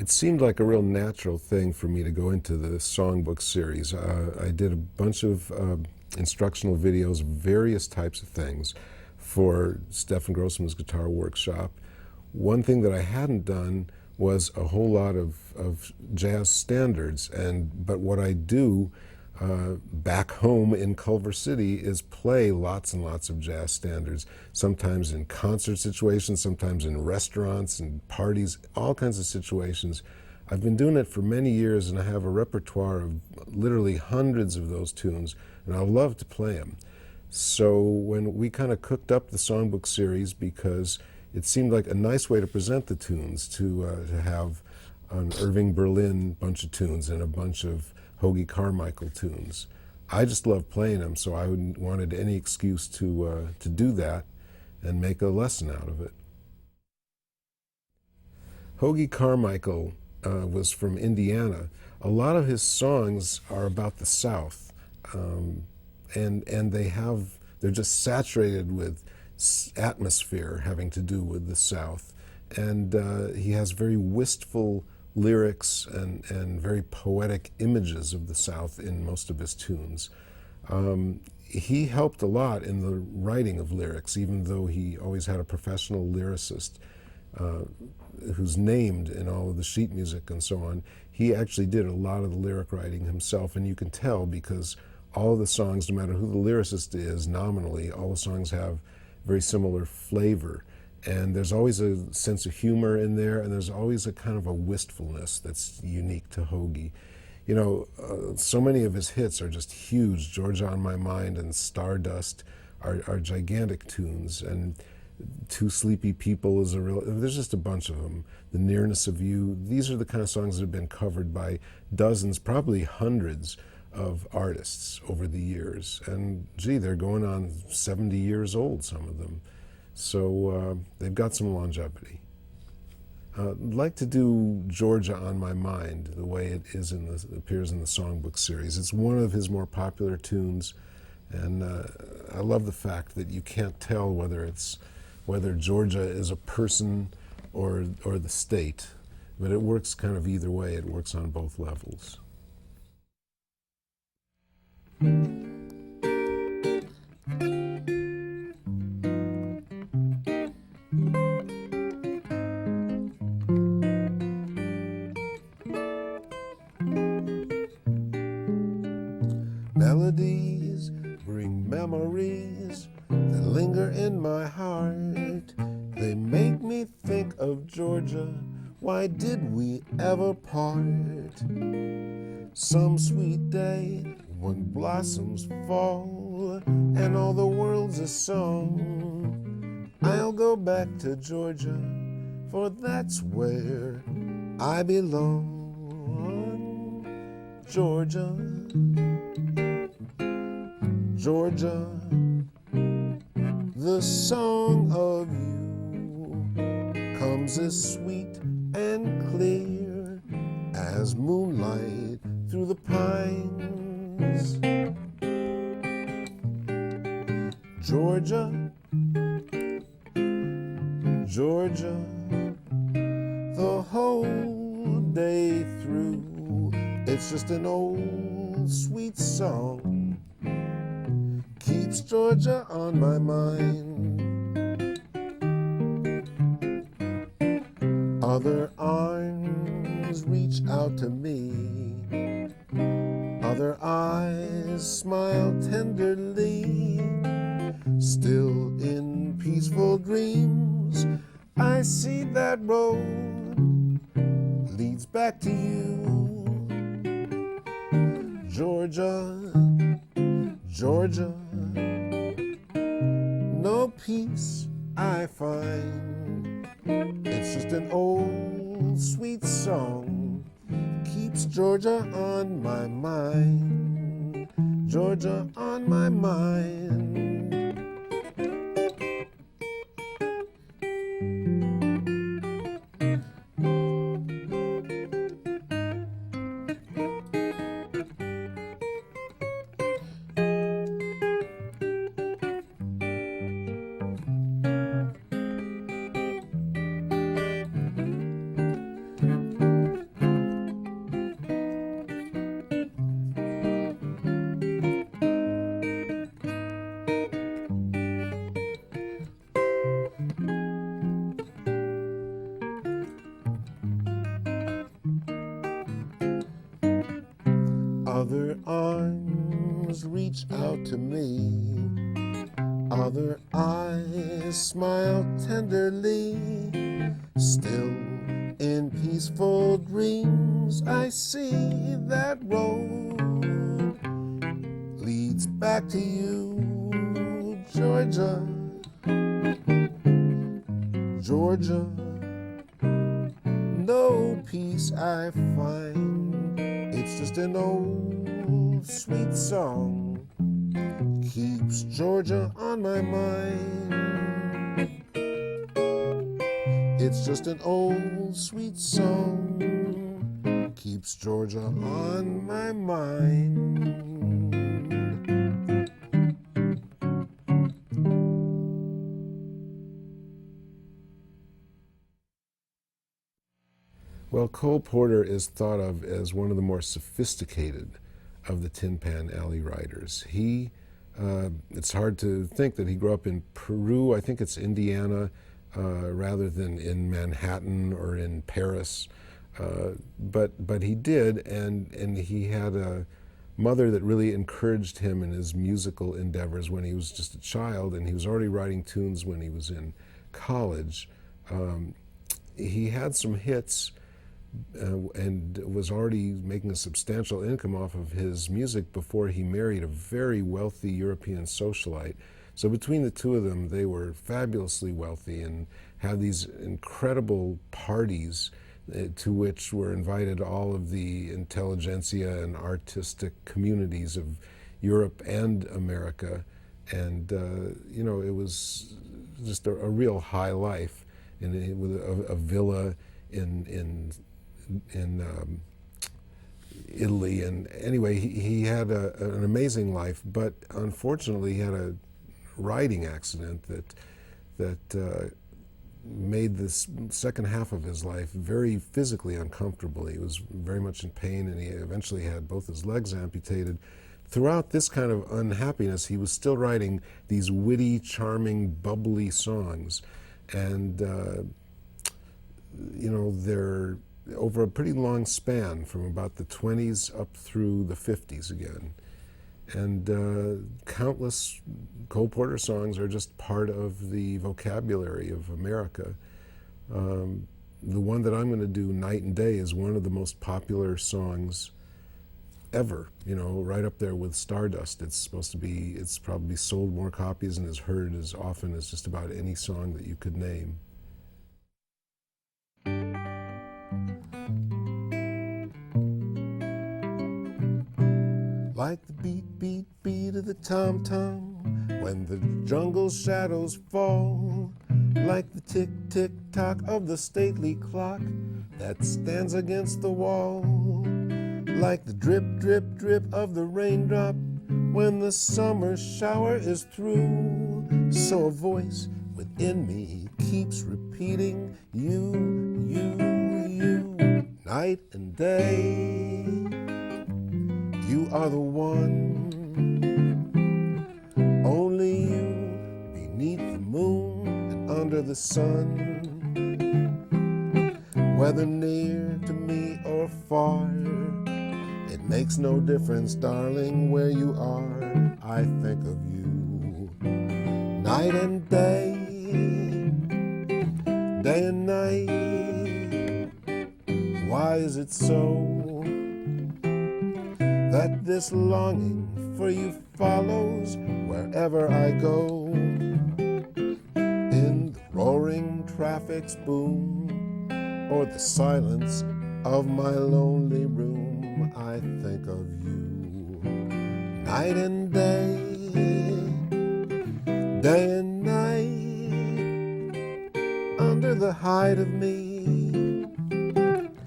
It seemed like a real natural thing for me to go into the Songbook series. I did a bunch of instructional videos, various types of things for Stefan Grossman's Guitar Workshop. One thing that I hadn't done was a whole lot of jazz standards, but what I do back home in Culver City is play lots and lots of jazz standards, sometimes in concert situations, sometimes in restaurants and parties, all kinds of situations. I've been doing it for many years, and I have a repertoire of literally hundreds of those tunes, and I love to play them. So when we kind of cooked up the Songbook series, because it seemed like a nice way to present the tunes, to have an Irving Berlin bunch of tunes and a bunch of Hoagy Carmichael tunes. I just love playing them, so I wanted any excuse to do that and make a lesson out of it. Hoagy Carmichael was from Indiana. A lot of his songs are about the South, and they're just saturated with atmosphere having to do with the South. And he has very wistful lyrics and very poetic images of the South in most of his tunes. He helped a lot in the writing of lyrics, even though he always had a professional lyricist who's named in all of the sheet music and so on. He actually did a lot of the lyric writing himself, and you can tell because all of the songs, no matter who the lyricist is, nominally, all the songs have very similar flavor. And there's always a sense of humor in there, and there's always a kind of a wistfulness that's unique to Hoagy. You know, so many of his hits are just huge. Georgia on My Mind and Stardust are gigantic tunes, and Two Sleepy People is there's just a bunch of them. The Nearness of You, these are the kind of songs that have been covered by dozens, probably hundreds of artists over the years. And gee, they're going on 70 years old, some of them. So they've got some longevity. I'd like to do Georgia on My Mind the way it appears in the Songbook series. It's one of his more popular tunes, and I love the fact that you can't tell whether Georgia is a person or the state, but it works kind of either way. It works on both levels. Melodies bring memories that linger in my heart. They make me think of Georgia. Why did we ever part? Some sweet day when blossoms fall and all the world's a song, I'll go back to Georgia, for that's where I belong. Georgia, Georgia, the song of you comes as sweet and clear as moonlight through the pines. Georgia, Georgia, the whole day through, it's just an old sweet song, keeps Georgia on my mind. Other arms reach out to me, other eyes smile tenderly. Still in peaceful dreams, I see that road leads back to you. Georgia, Georgia, no peace I find. It's just an old sweet song, keeps Georgia on my mind. Georgia on my mind. Other arms reach out to me, other eyes smile tenderly. Still in peaceful dreams I see that road leads back to you, Georgia, Georgia. No peace I find, it's just an old sweet song, keeps Georgia on my mind. It's just an old sweet song, keeps Georgia on my mind. Well, Cole Porter is thought of as one of the more sophisticated of the Tin Pan Alley writers. It's hard to think that he grew up in Peru, I think it's Indiana, rather than in Manhattan or in Paris. But he did, and he had a mother that really encouraged him in his musical endeavors when he was just a child, and he was already writing tunes when he was in college. He had some hits, and was already making a substantial income off of his music before he married a very wealthy European socialite. So between the two of them, they were fabulously wealthy and had these incredible parties to which were invited all of the intelligentsia and artistic communities of Europe and America. And, it was just a real high life, with a villa in Italy. And anyway, he had an amazing life, but unfortunately he had a riding accident that made this second half of his life very physically uncomfortable. He was very much in pain, and he eventually had both his legs amputated. Throughout this kind of unhappiness, he was still writing these witty, charming, bubbly songs. And they're over a pretty long span, from about the 20s up through the 50s again. And countless Cole Porter songs are just part of the vocabulary of America. The one that I'm going to do, Night and Day, is one of the most popular songs ever, right up there with Stardust. It's probably sold more copies and is heard as often as just about any song that you could name. Like the beat, beat, beat of the tom-tom when the jungle shadows fall, like the tick, tick, tock of the stately clock that stands against the wall, like the drip, drip, drip of the raindrop when the summer shower is through. So a voice within me keeps repeating, you, you, you, night and day. You are the one, only you, beneath the moon and under the sun. Whether near to me or far, it makes no difference, darling, where you are. I think of you, night and day, day and night. Why is it so that this longing for you follows wherever I go? In the roaring traffic's boom, or the silence of my lonely room, I think of you, night and day, day and night. Under the hide of me,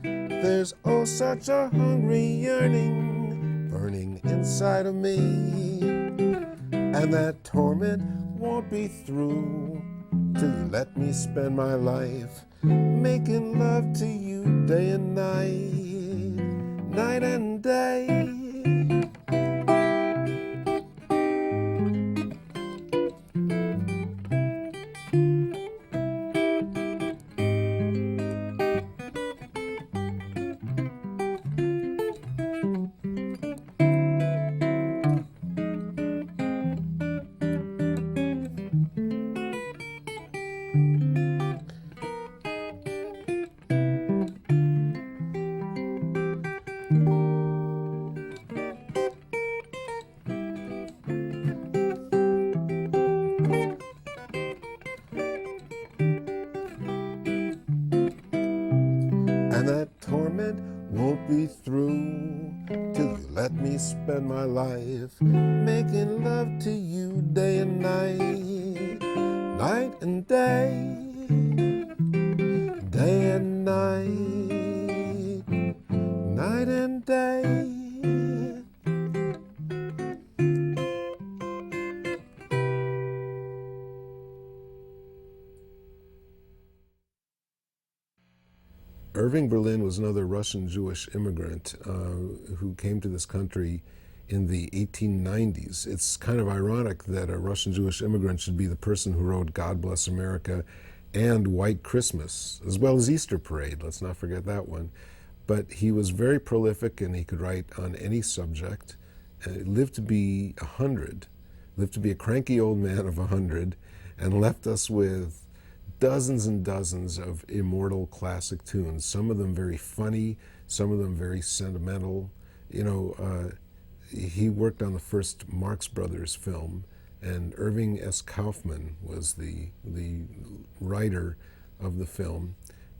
there's oh such a hungry yearning burning inside of me, and that torment won't be through till you let me spend my life making love to you day and night, night and day. be through till you let me spend my life making love to you day and night, night and day, day and night, night and day. Irving Berlin was another Russian Jewish immigrant who came to this country in the 1890s. It's kind of ironic that a Russian Jewish immigrant should be the person who wrote God Bless America and White Christmas, as well as Easter Parade. Let's not forget that one. But he was very prolific and he could write on any subject. Lived to be 100, lived to be a cranky old man of 100, and left us with dozens and dozens of immortal classic tunes, some of them very funny, some of them very sentimental. You know, he worked on the first Marx Brothers film, and Irving S. Kaufman was the writer of the film,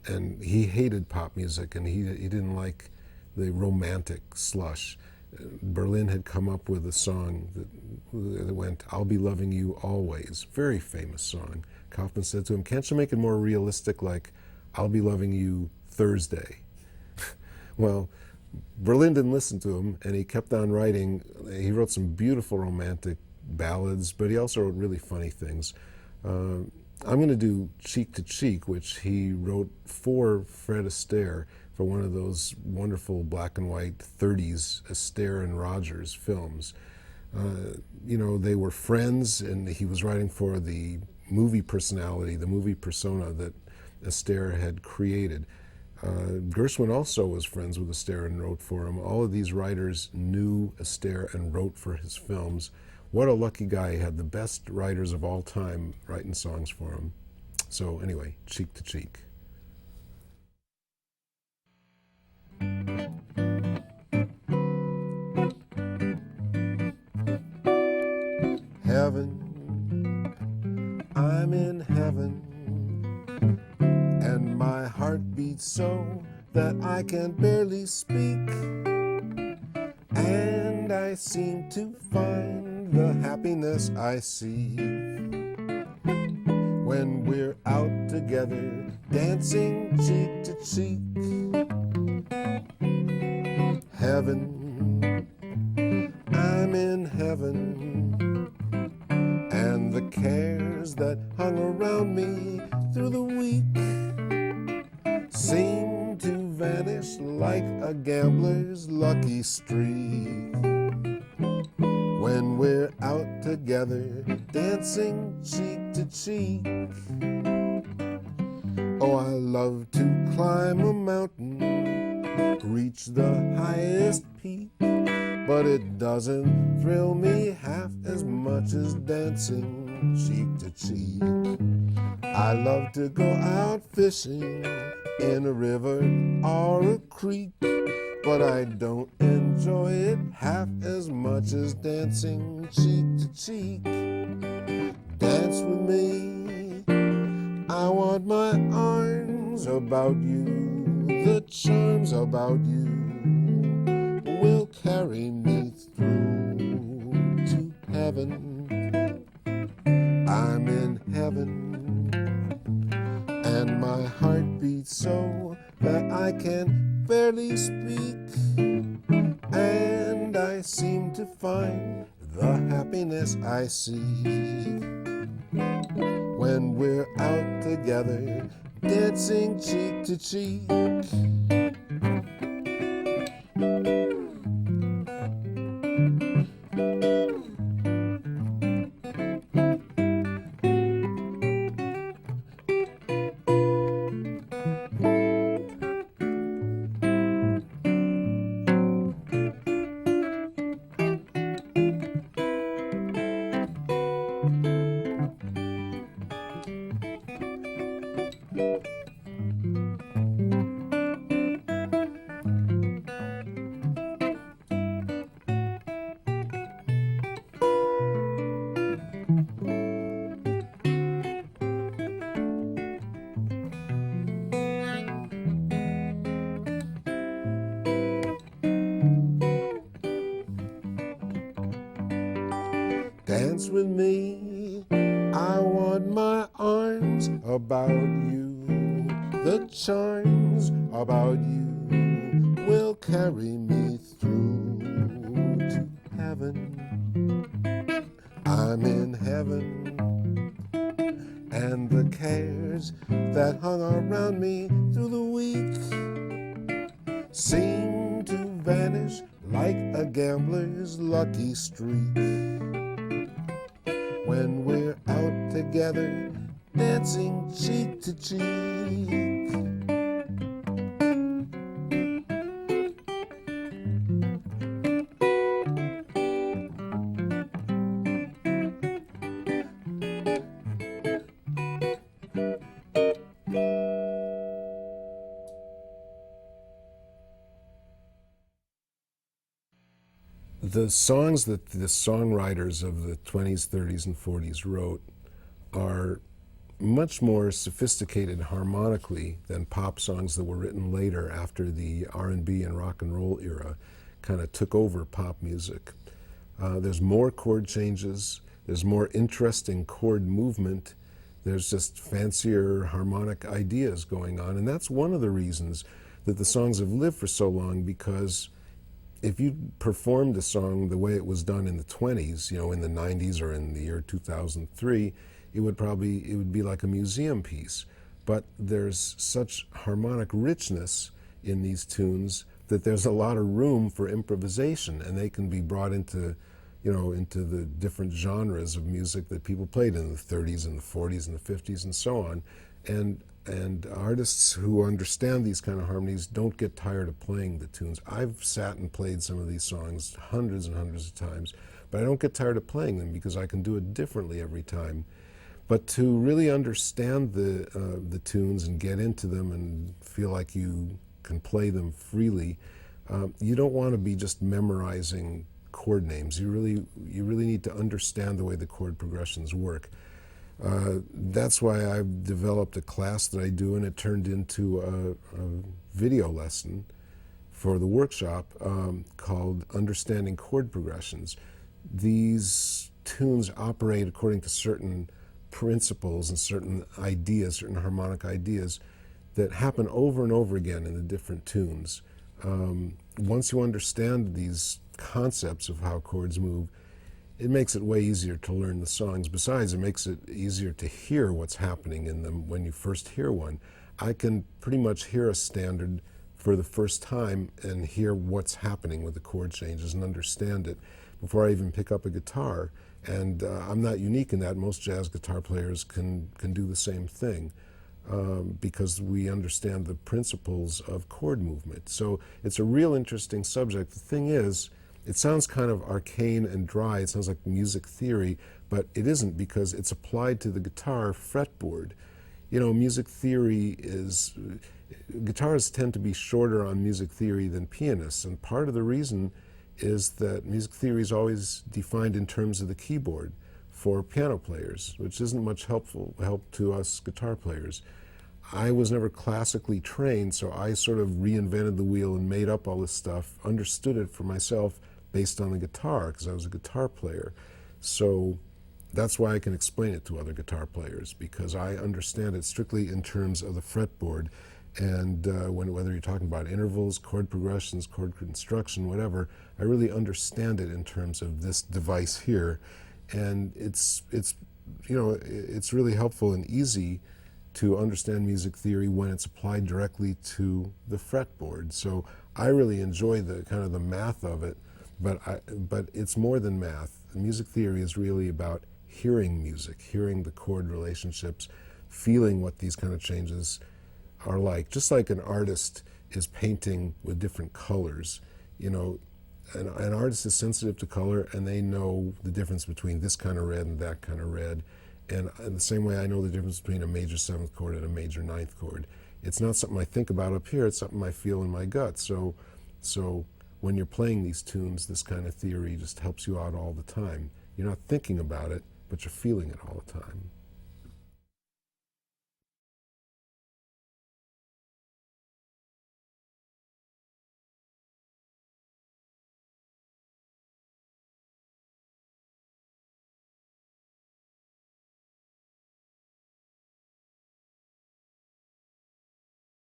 and he hated pop music, and he didn't like the romantic slush. Berlin had come up with a song that went, "I'll be loving you always," very famous song. Kaufman said to him, "Can't you make it more realistic, like, I'll be loving you Thursday?" Well, Berlin didn't listen to him, and he kept on writing. He wrote some beautiful romantic ballads, but he also wrote really funny things. I'm going to do Cheek to Cheek, which he wrote for Fred Astaire, for one of those wonderful black and white 30s Astaire and Rogers films. You know, they were friends, and he was writing for the movie personality, the movie persona that Astaire had created. Gershwin also was friends with Astaire and wrote for him. All of these writers knew Astaire and wrote for his films. What a lucky guy. He had the best writers of all time writing songs for him. So anyway, Cheek to Cheek. Heaven, I'm in heaven, and my heart beats so that I can barely speak, and I seem to find the happiness I seek when we're out together, dancing cheek to cheek. Heaven, I'm in heaven, and the cares that hung around me through the week seem to vanish like a gambler's lucky streak when we're out together, dancing cheek to cheek. Oh, I love to climb a mountain, reach the highest peak, but it doesn't thrill me half as much as dancing cheek to cheek. I love to go out fishing in a river or a creek, but I don't enjoy it half as much as dancing cheek to cheek. Dance with me, I want my arms about you, the charms about you will carry me through to heaven. I'm in heaven, and my heart beats so that I can barely speak, and I seem to find the happiness I seek when we're out together, dancing cheek to cheek. dance with me. I want my arms about you. The charms about you will carry me through to heaven. I'm in heaven, and the cares that hung around me through the week seem to vanish like a gambler's lucky streak. When we're out together, dancing cheek to cheek. The songs that the songwriters of the 20s, 30s, and 40s wrote are much more sophisticated harmonically than pop songs that were written later after the R&B and rock and roll era kind of took over pop music. There's more chord changes, there's more interesting chord movement, there's just fancier harmonic ideas going on, and that's one of the reasons that the songs have lived for so long, because if you performed a song the way it was done in the 20s, in the 90s or in the year 2003, it would be like a museum piece. But there's such harmonic richness in these tunes that there's a lot of room for improvisation, and they can be brought into the different genres of music that people played in the 30s and the 40s and the 50s and so on. And artists who understand these kind of harmonies don't get tired of playing the tunes. I've sat and played some of these songs hundreds and hundreds of times, but I don't get tired of playing them because I can do it differently every time. But to really understand the tunes and get into them and feel like you can play them freely, you don't want to be just memorizing chord names. You really need to understand the way the chord progressions work. That's why I've developed a class that I do, and it turned into a video lesson for the workshop called Understanding Chord Progressions. These tunes operate according to certain principles and certain ideas, certain harmonic ideas that happen over and over again in the different tunes. Once you understand these concepts of how chords move, it makes it way easier to learn the songs. Besides, it makes it easier to hear what's happening in them when you first hear one. I can pretty much hear a standard for the first time and hear what's happening with the chord changes and understand it before I even pick up a guitar. And I'm not unique in that. Most jazz guitar players can do the same thing because we understand the principles of chord movement. So it's a real interesting subject. The thing is, it sounds kind of arcane and dry. It sounds like music theory, but it isn't, because it's applied to the guitar fretboard. Music theory is, guitarists tend to be shorter on music theory than pianists, and part of the reason is that music theory is always defined in terms of the keyboard for piano players, which isn't much help to us guitar players. I was never classically trained, so I sort of reinvented the wheel and made up all this stuff, understood it for myself based on the guitar, because I was a guitar player. So that's why I can explain it to other guitar players, because I understand it strictly in terms of the fretboard. And whether you're talking about intervals, chord progressions, chord construction, whatever, I really understand it in terms of this device here. And it's really helpful and easy to understand music theory when it's applied directly to the fretboard. So I really enjoy the kind of the math of it, but it's more than math. Music theory is really about hearing music, hearing the chord relationships, feeling what these kind of changes are like. Just like an artist is painting with different colors, an artist is sensitive to color, and they know the difference between this kind of red and that kind of red. And in the same way, I know the difference between a major 7th chord and a major 9th chord. It's not something I think about up here, it's something I feel in my gut. So when you're playing these tunes, this kind of theory just helps you out all the time. You're not thinking about it, but you're feeling it all the time.